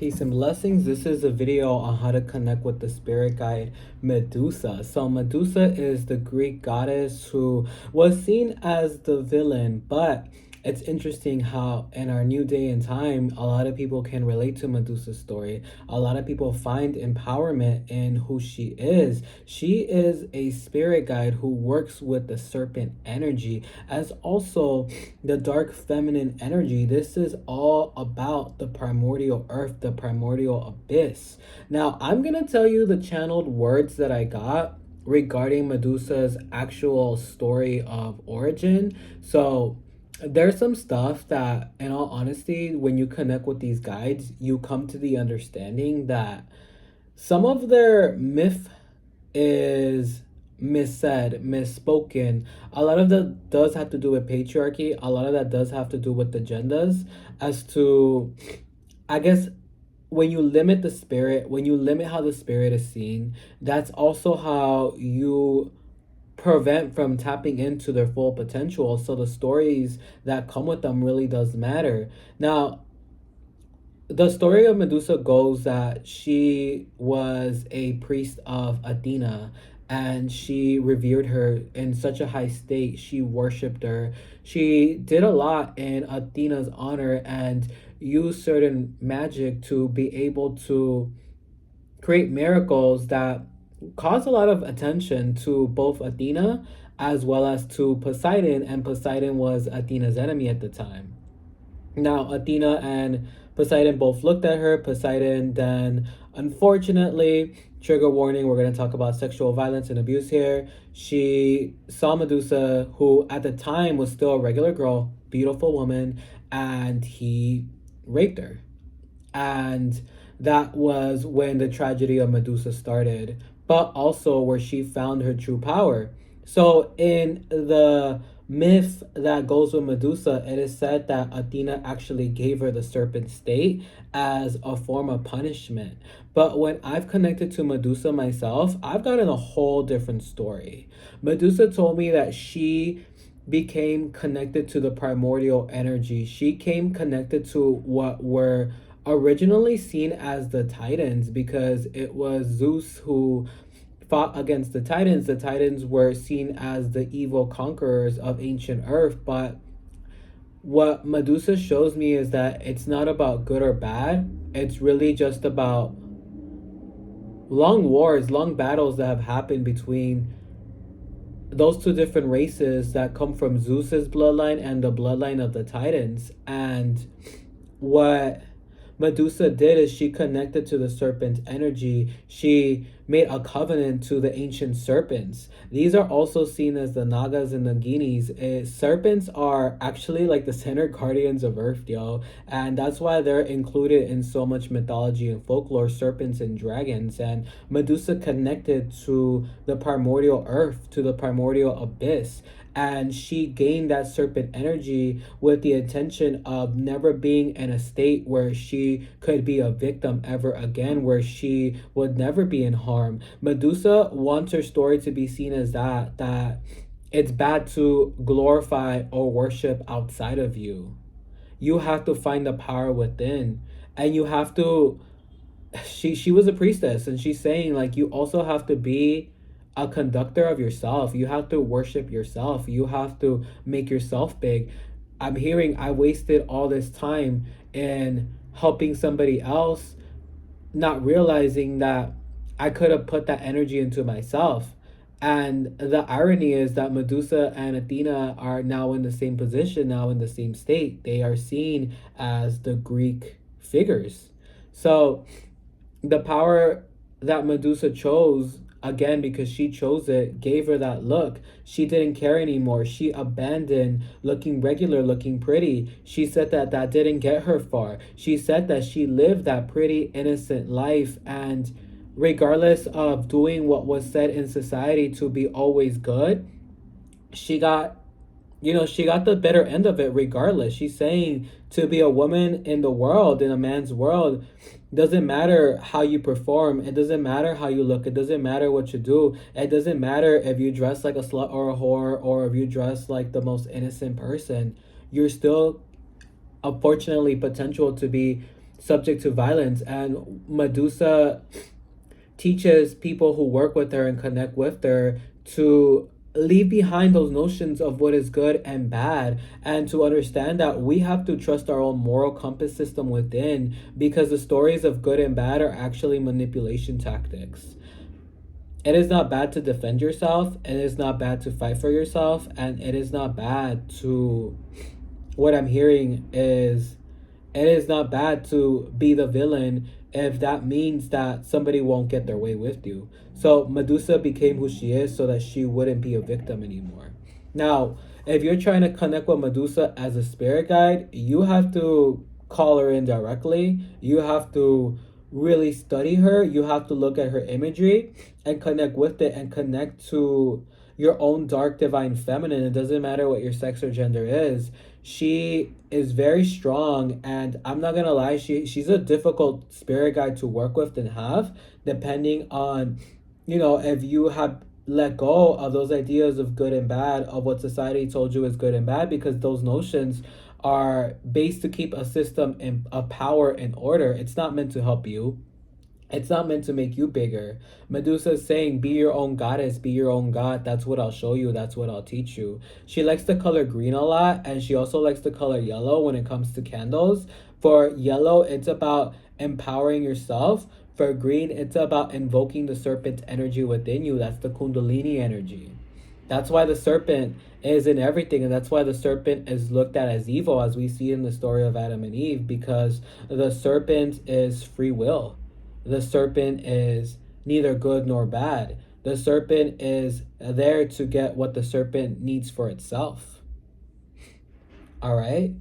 Peace and blessings. This is a video on how to connect with the spirit guide Medusa. So Medusa is the Greek goddess who was seen as the villain, but it's interesting how in our new day and time, a lot of people can relate to Medusa's story. A lot of people find empowerment in who she is. She is a spirit guide who works with the serpent energy as also the dark feminine energy. This is all about the primordial earth, the primordial abyss. Now, I'm going to tell you the channeled words that I got regarding Medusa's actual story of origin. So, there's some stuff that, in all honesty, when you connect with these guides, you come to the understanding that some of their myth is missaid, misspoken. A lot of that does have to do with patriarchy. A lot of that does have to do with agendas as to, I guess, when you limit the spirit, when you limit how the spirit is seen, that's also how you prevent from tapping into their full potential. So the stories that come with them really does matter. Now, the story of Medusa goes that she was a priest of Athena and she revered her in such a high state. She worshipped her. She did a lot in Athena's honor and used certain magic to be able to create miracles that caused a lot of attention to both Athena as well as to Poseidon, and Poseidon was Athena's enemy at the time. Now, Athena and Poseidon both looked at her. Poseidon then, unfortunately, trigger warning, we're going to talk about sexual violence and abuse here. She saw Medusa, who at the time was still a regular girl, beautiful woman, and he raped her. And that was when the tragedy of Medusa started, but also where she found her true power. So, in the myth that goes with Medusa, it is said that Athena actually gave her the serpent state as a form of punishment. But when I've connected to Medusa myself, I've gotten a whole different story. Medusa told me that she became connected to the primordial energy. She came connected to what were originally seen as the Titans because it was Zeus who fought against the Titans. The Titans were seen as the evil conquerors of ancient Earth, but what Medusa shows me is that it's not about good or bad. It's really just about long wars, long battles that have happened between those two different races that come from Zeus's bloodline and the bloodline of the Titans. And what Medusa did is she connected to the serpent energy. She made a covenant to the ancient serpents. These are also seen as the Nagas and the Guineas. Serpents are actually like the center guardians of Earth, yo. And that's why they're included in so much mythology and folklore, serpents and dragons. And Medusa connected to the primordial Earth, to the primordial abyss. And she gained that serpent energy with the intention of never being in a state where she could be a victim ever again, where she would never be in harm. Medusa wants her story to be seen as that it's bad to glorify or worship outside of you. You have to find the power within, and you have to, she was a priestess, and she's saying like you also have to be a conductor of yourself. You have to worship yourself. You have to make yourself big. I'm hearing I wasted all this time in helping somebody else, not realizing that I could have put that energy into myself. And the irony is that Medusa and Athena are now in the same position, now in the same state. They are seen as the Greek figures. So the power that Medusa chose, again, because she chose it, gave her that look. She didn't care anymore. She abandoned looking regular, looking pretty. She said that that didn't get her far. She said that she lived that pretty, innocent life, and regardless of doing what was said in society to be always good, she got she got the better end of it regardless. She's saying to be a woman in the world, in a man's world, doesn't matter how you perform. It doesn't matter how you look. It doesn't matter what you do. It doesn't matter if you dress like a slut or a whore or if you dress like the most innocent person. You're still, unfortunately, potential to be subject to violence. And Medusa teaches people who work with her and connect with her to leave behind those notions of what is good and bad, and to understand that we have to trust our own moral compass system within, because the stories of good and bad are actually manipulation tactics. It is not bad to defend yourself, it is not bad to fight for yourself, and it is not bad to, what I'm hearing is, it is not bad to be the villain if that means that somebody won't get their way with you. So Medusa became who she is so that she wouldn't be a victim anymore. Now, if you're trying to connect with Medusa as a spirit guide, you have to call her in directly. You have to really study her. You have to look at her imagery and connect with it, and connect to your own dark divine feminine. It doesn't matter what your sex or gender is. She is very strong, and I'm not gonna lie, she's a difficult spirit guide to work with and have, depending on, if you have let go of those ideas of good and bad, of what society told you is good and bad, because those notions are based to keep a system in of power in order. It's not meant to help you. It's not meant to make you bigger. Medusa is saying, be your own goddess, be your own god. That's what I'll show you. That's what I'll teach you. She likes the color green a lot, and she also likes the color yellow when it comes to candles. For yellow, it's about empowering yourself. For green, it's about invoking the serpent energy within you. That's the Kundalini energy. That's why the serpent is in everything, and that's why the serpent is looked at as evil, as we see in the story of Adam and Eve, because the serpent is free will. The serpent is neither good nor bad. The serpent is there to get what the serpent needs for itself. All right?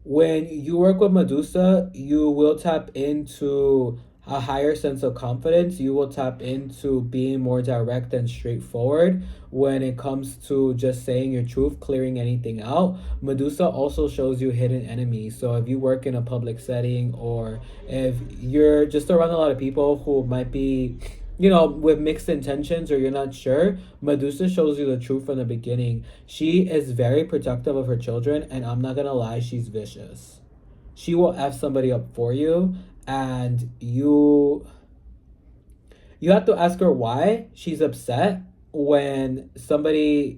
When you work with Medusa, you will tap into a higher sense of confidence. You will tap into being more direct and straightforward when it comes to just saying your truth, clearing anything out. Medusa also shows you hidden enemies. So if you work in a public setting, or if you're just around a lot of people who might be, with mixed intentions, or you're not sure, Medusa shows you the truth from the beginning. She is very protective of her children, and I'm not gonna lie, she's vicious. She will F somebody up for you, and you have to ask her why she's upset when somebody's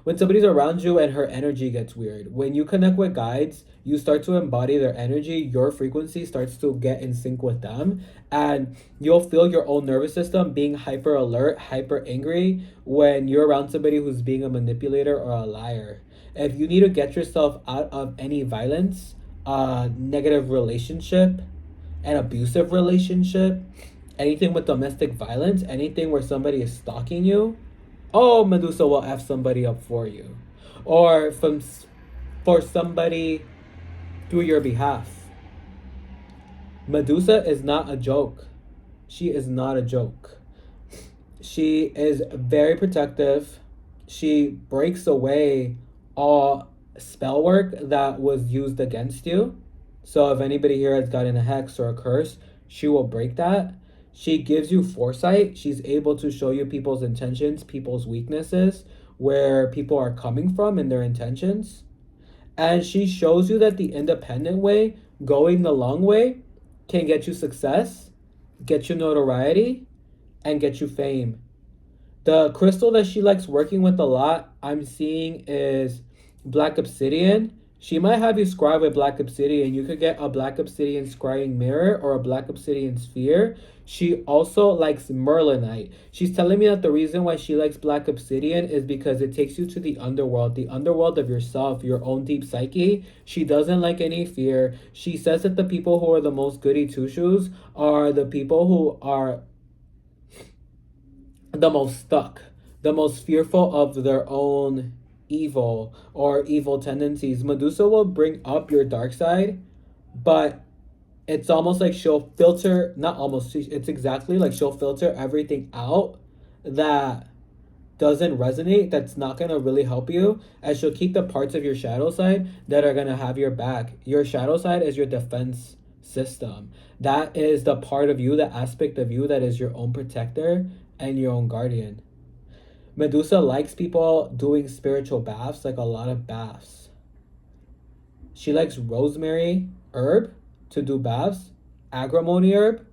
around you and her energy gets weird. When you connect with guides, you start to embody their energy, your frequency starts to get in sync with them, and you'll feel your own nervous system being hyper alert, hyper angry when you're around somebody who's being a manipulator or a liar. If you need to get yourself out of any violence, negative relationship, an abusive relationship, anything with domestic violence, anything where somebody is stalking you, oh, Medusa will F somebody up for you. Or for somebody through your behalf. Medusa is not a joke. She is not a joke. She is very protective. She breaks away all spell work that was used against you. So if anybody here has gotten a hex or a curse, she will break that. She gives you foresight. She's able to show you people's intentions, people's weaknesses, where people are coming from in their intentions. And she shows you that the independent way, going the long way, can get you success, get you notoriety, and get you fame. The crystal that she likes working with a lot, I'm seeing, is black obsidian. She might have you scry with black obsidian. You could get a black obsidian scrying mirror or a black obsidian sphere. She also likes merlinite. She's telling me that the reason why she likes black obsidian is because it takes you to the underworld of yourself, your own deep psyche. She doesn't like any fear. She says that the people who are the most goody two-shoes are the people who are the most stuck, the most fearful of their own evil or evil tendencies. Medusa will bring up your dark side, but it's almost like she'll filter, not almost, it's exactly like she'll filter everything out that doesn't resonate, that's not going to really help you, and she'll keep the parts of your shadow side that are going to have your back. Your shadow side is your defense system. That is the part of you, the aspect of you that is your own protector and your own guardian. Medusa likes people doing spiritual baths, like a lot of baths. She likes rosemary herb. to do baths, agrimony herb,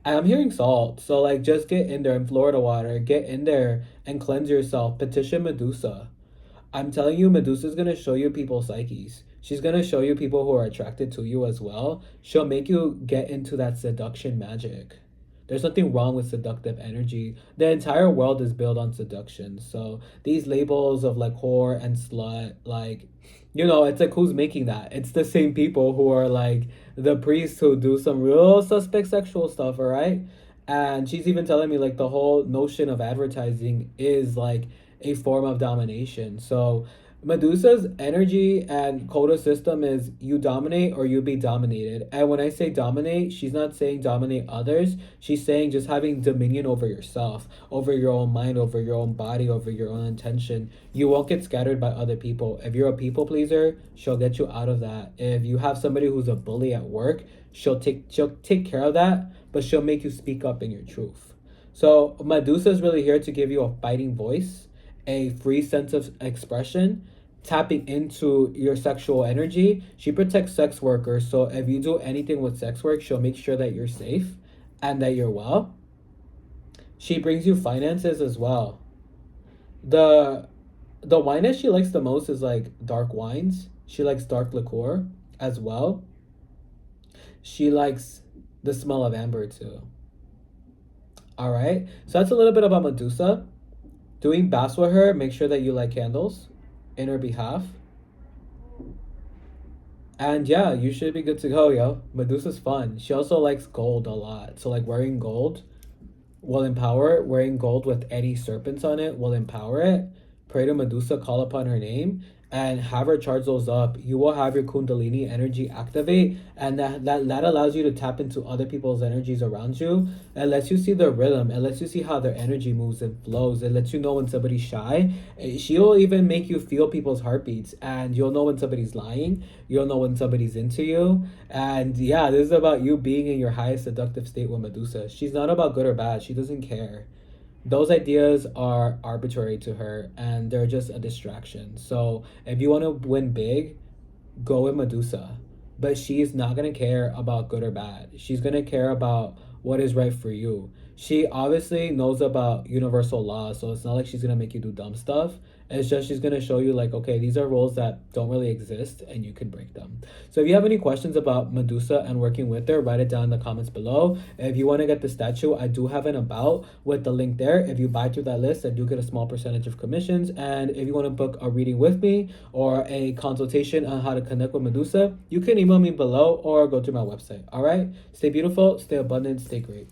I'm hearing salt. So like just get in there in Florida water, get in there and cleanse yourself. Petition Medusa. I'm telling you, Medusa's gonna show you people's psyches. She's gonna show you people who are attracted to you as well. She'll make you get into that seduction magic. There's nothing wrong with seductive energy. The entire world is built on seduction. So these labels of like whore and slut, like, it's like who's making that? It's the same people who are like the priests who do some real suspect sexual stuff, all right? And she's even telling me like the whole notion of advertising is like a form of domination. So Medusa's energy and quota system is you dominate or you be dominated. And when I say dominate, she's not saying dominate others. She's saying just having dominion over yourself, over your own mind, over your own body, over your own intention. You won't get scattered by other people. If you're a people pleaser, she'll get you out of that. If you have somebody who's a bully at work, she'll take care of that, but she'll make you speak up in your truth. So Medusa is really here to give you a fighting voice, a free sense of expression, tapping into your sexual energy. She protects sex workers. So if you do anything with sex work, she'll make sure that you're safe and that you're well. She brings you finances as well. The wine that she likes the most is like dark wines. She likes dark liqueur as well. She likes the smell of amber too. All right. So that's a little bit about Medusa. Doing baths with her, make sure that you light candles in her behalf. And yeah, you should be good to go, yo. Medusa's fun. She also likes gold a lot. So like wearing gold will empower it. Wearing gold with any serpents on it will empower it. Pray to Medusa, call upon her name, and have her charge those up. You will have your Kundalini energy activate, and that allows you to tap into other people's energies around you. It lets you see their rhythm. It lets you see how their energy moves and flows. It lets you know when somebody's shy. She'll even make you feel people's heartbeats, and you'll know when somebody's lying. You'll know when somebody's into you. And yeah, this is about you being in your highest seductive state with Medusa. She's not about good or bad. She doesn't care. Those ideas are arbitrary to her and they're just a distraction. So if you want to win big, go with Medusa. But she's not going to care about good or bad. She's going to care about what is right for you. She obviously knows about universal laws, so it's not like she's going to make you do dumb stuff. It's just she's going to show you like, okay, these are rules that don't really exist and you can break them. So if you have any questions about Medusa and working with her, write it down in the comments below. If you want to get the statue, I do have an about with the link there. If you buy through that list, I do get a small percentage of commissions. And if you want to book a reading with me or a consultation on how to connect with Medusa, you can email me below or go to my website. All right? Stay beautiful, stay abundant, stay great.